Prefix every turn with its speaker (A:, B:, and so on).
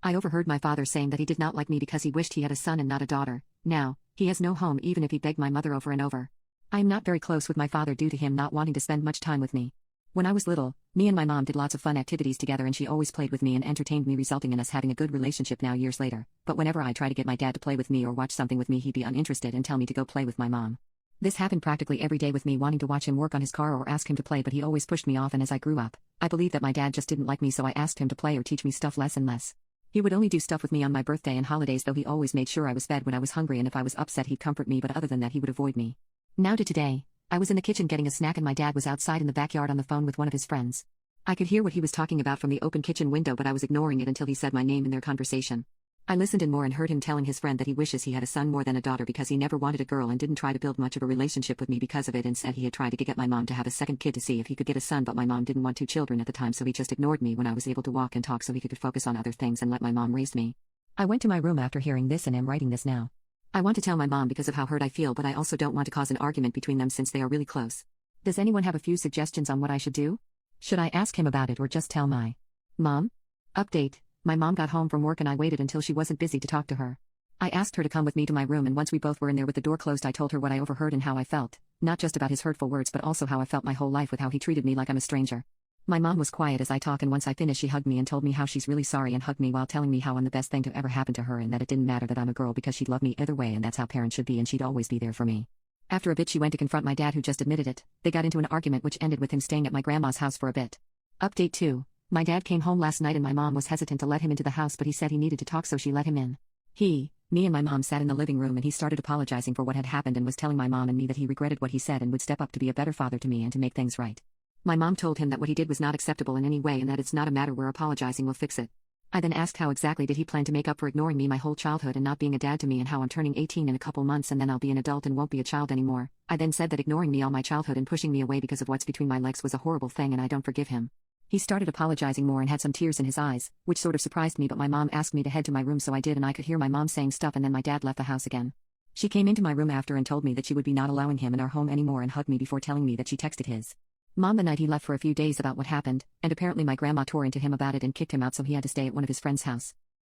A: I overheard my father saying that he did not like me because he wished he had a son and not a daughter. Now, he has no home even if he begged my mother over and over. I am not very close with my father due to him not wanting to spend much time with me. When I was little, me and my mom did lots of fun activities together and she always played with me and entertained me, resulting in us having a good relationship now years later. But whenever I try to get my dad to play with me or watch something with me, he'd be uninterested and tell me to go play with my mom. This happened practically every day with me wanting to watch him work on his car or ask him to play, but he always pushed me off, and as I grew up, I believe that my dad just didn't like me, so I asked him to play or teach me stuff less and less. He would only do stuff with me on my birthday and holidays, though he always made sure I was fed when I was hungry, and if I was upset he'd comfort me, but other than that he would avoid me. Now to today. I was in the kitchen getting a snack and my dad was outside in the backyard on the phone with one of his friends. I could hear what he was talking about from the open kitchen window, but I was ignoring it until he said my name in their conversation. I listened and more and heard him telling his friend that he wishes he had a son more than a daughter because he never wanted a girl and didn't try to build much of a relationship with me because of it, and said he had tried to get my mom to have a second kid to see if he could get a son, but my mom didn't want 2 children at the time, so he just ignored me when I was able to walk and talk so he could focus on other things and let my mom raise me. I went to my room after hearing this and am writing this now. I want to tell my mom because of how hurt I feel, but I also don't want to cause an argument between them since they are really close. Does anyone have a few suggestions on what I should do? Should I ask him about it or just tell my mom? Update: my mom got home from work and I waited until she wasn't busy to talk to her. I asked her to come with me to my room, and once we both were in there with the door closed, I told her what I overheard and how I felt, not just about his hurtful words but also how I felt my whole life with how he treated me like I'm a stranger. My mom was quiet as I talked, and once I finished she hugged me and told me how she's really sorry and hugged me while telling me how I'm the best thing to ever happen to her and that it didn't matter that I'm a girl because she'd love me either way and that's how parents should be and she'd always be there for me. After a bit she went to confront my dad, who just admitted it. They got into an argument which ended with him staying at my grandma's house for a bit. Update 2. My dad came home last night and my mom was hesitant to let him into the house, but he said he needed to talk, so she let him in. Me and my mom sat in the living room and he started apologizing for what had happened and was telling my mom and me that he regretted what he said and would step up to be a better father to me and to make things right. My mom told him that what he did was not acceptable in any way and that it's not a matter where apologizing will fix it. I then asked how exactly did he plan to make up for ignoring me my whole childhood and not being a dad to me, and how I'm turning 18 in a couple months and then I'll be an adult and won't be a child anymore. I then said that ignoring me all my childhood and pushing me away because of what's between my legs was a horrible thing and I don't forgive him. He started apologizing more and had some tears in his eyes, which sort of surprised me, but my mom asked me to head to my room, so I did, and I could hear my mom saying stuff, and then my dad left the house again. She came into my room after and told me that she would be not allowing him in our home anymore and hugged me before telling me that she texted his mom the night he left for a few days about what happened, and apparently my grandma tore into him about it and kicked him out, so he had to stay at one of his friend's house.